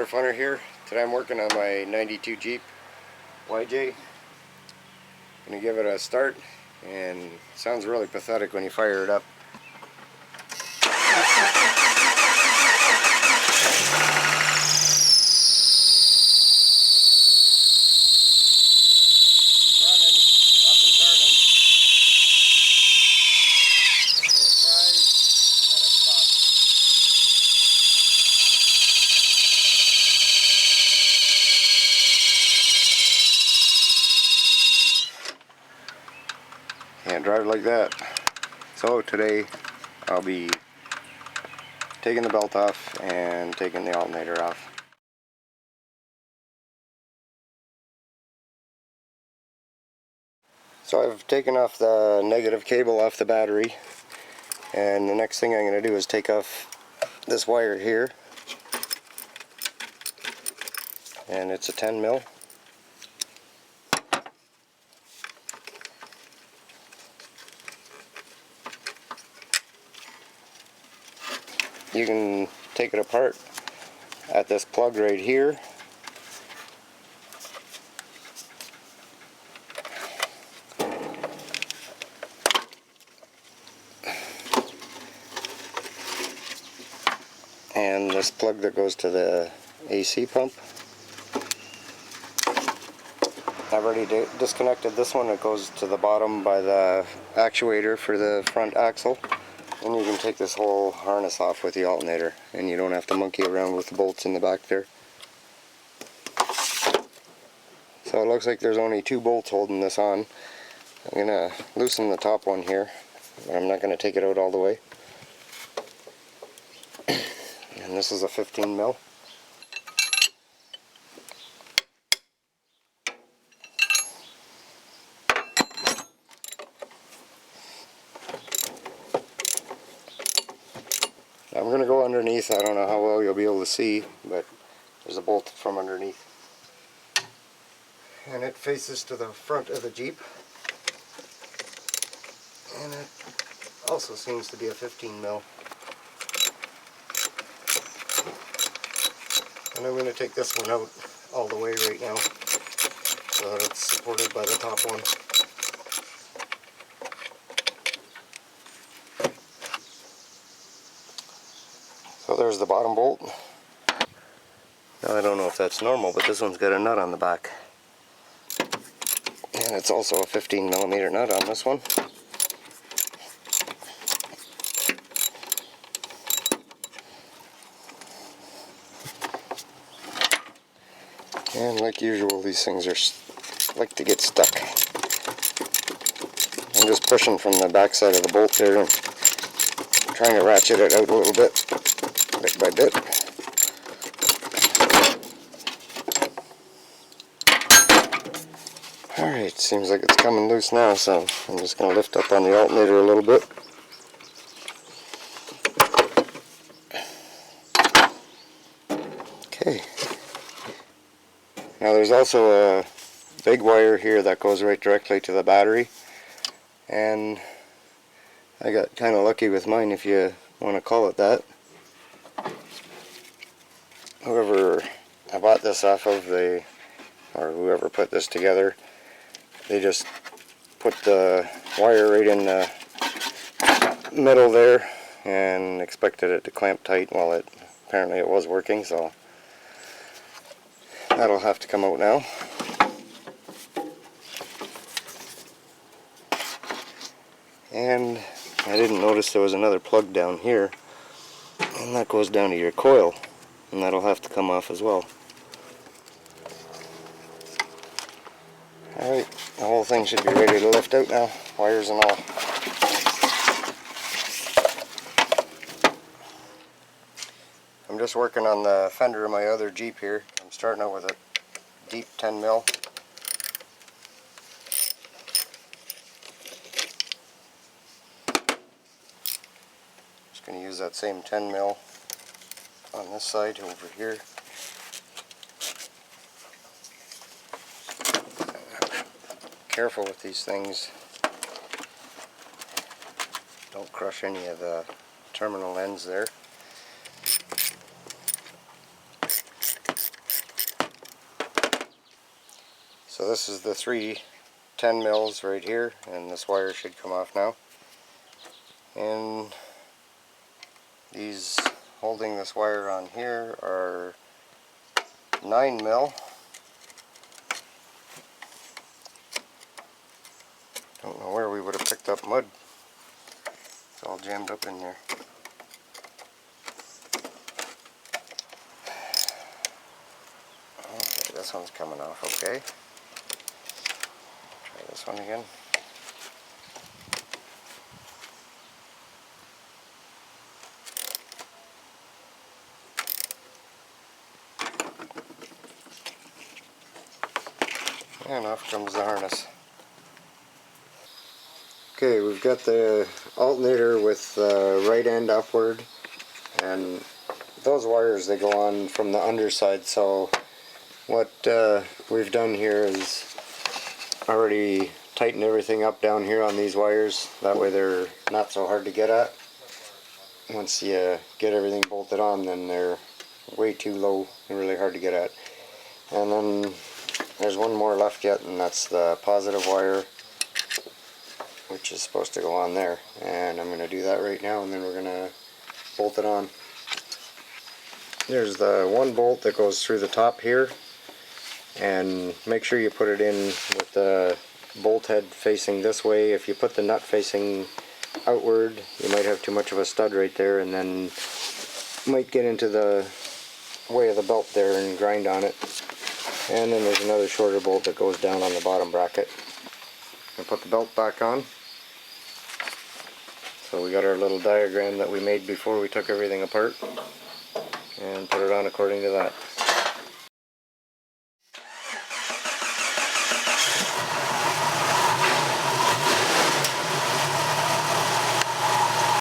Motor Funner here. Today I'm working on my 92 Jeep YJ. Gonna give it a start, and it sounds really pathetic when you fire it up. Can't drive like that. So today I'll be taking the belt off and taking the alternator off. So I've taken off the negative cable off the battery, and the next thing I'm going to do is take off this wire here, and it's a 10 mil. You can take it apart at this plug right here. And this plug that goes to the AC pump. I've already disconnected this one. It goes to the bottom by the actuator for the front axle. And you can take this whole harness off with the alternator, and you don't have to monkey around with the bolts in the back there. So it looks like there's only 2 bolts holding this on. I'm going to loosen the top one here, but I'm not going to take it out all the way. And this is a 15 mil. I'm going to go underneath. I don't know how well you'll be able to see, but there's a bolt from underneath. And it faces to the front of the Jeep. And it also seems to be a 15 mil. And I'm going to take this one out all the way right now, so that it's supported by the top one. So there's the bottom bolt. Now I don't know if that's normal, but this one's got a nut on the back. And it's also a 15 millimeter nut on this one. And like usual, these things like to get stuck. I'm just pushing from the back side of the bolt there and trying to ratchet it out a little bit by bit. Alright, seems like it's coming loose now, so I'm just going to lift up on the alternator a little bit. Okay. Now there's also a big wire here that goes right directly to the battery, and I got kind of lucky with mine, if you want to call it that. Whoever I bought this off of, or whoever put this together, they just put the wire right in the middle there and expected it to clamp tight. Well, apparently it was working, so that'll have to come out now. And I didn't notice there was another plug down here, and that goes down to your coil, and that'll have to come off as well. Alright, the whole thing should be ready to lift out now, wires and all. I'm just working on the fender of my other Jeep here. I'm starting out with a deep 10 mil. Just going to use that same 10 mil on this side over here. Careful with these things. Don't crush any of the terminal ends there. So this is the 3 10 mils right here, and this wire should come off now. And these holding this wire on here are 9 mil. Don't know where we would have picked up mud. It's all jammed up in there. Okay, this one's coming off okay. Try this one again. And off comes the harness. Okay, we've got the alternator with the right end upward, and those wires, they go on from the underside. So what we've done here is already tightened everything up down here on these wires. That way they're not so hard to get at. Once you get everything bolted on, then they're way too low and really hard to get at. And then there's one more left yet, and that's the positive wire, which is supposed to go on there. And I'm going to do that right now, and then we're going to bolt it on. There's the one bolt that goes through the top here, and make sure you put it in with the bolt head facing this way. If you put the nut facing outward, you might have too much of a stud right there, and then might get into the way of the belt there and grind on it. And then there's another shorter bolt that goes down on the bottom bracket. And put the belt back on. So we got our little diagram that we made before we took everything apart, and put it on according to that.